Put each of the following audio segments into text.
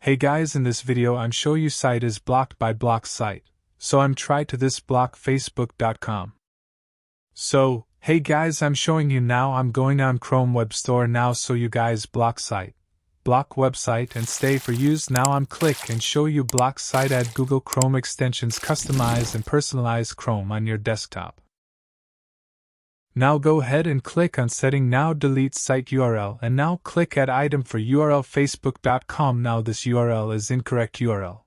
Hey guys, in this video I'm show you site is blocked by Blocksite, so I'm try to this block facebook.com. So, hey guys, I'm showing you now. I'm going on Chrome Web Store now, so you guys block website and stay for use. Now I'm click and show you Blocksite. Add Google Chrome extensions, customize and personalize Chrome on your desktop. Now go ahead and click on setting. Now delete site URL and now click add item for URL facebook.com. Now this URL is incorrect URL.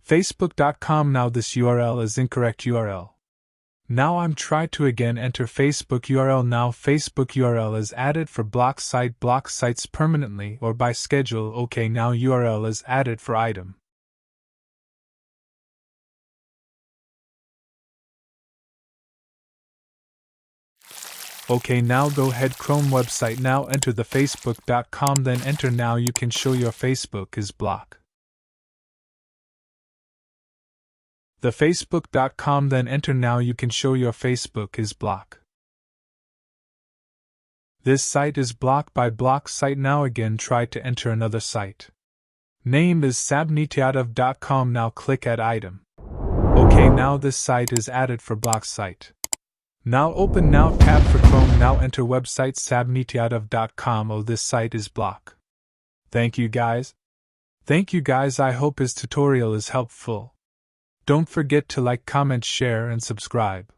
Facebook.com. Now this URL is incorrect URL. Now I'm try to again enter Facebook URL. Now Facebook URL is added for Blocksite. Block sites permanently or by schedule. Okay, now URL is added for item. Okay, now go ahead Chrome website. Now enter the facebook.com, then enter. Now you can show your Facebook is blocked. The facebook.com, then enter. Now you can show your Facebook is blocked. This site is blocked by Blocksite. Now again try to enter another site. Name is sabnitiadav.com. Now click add item. Okay, now this site is added for Blocksite. Now open now tab for Chrome. Now enter website sabnitiadav.com. Oh, this site is blocked. Thank you guys. I hope this tutorial is helpful. Don't forget to like, comment, share and subscribe.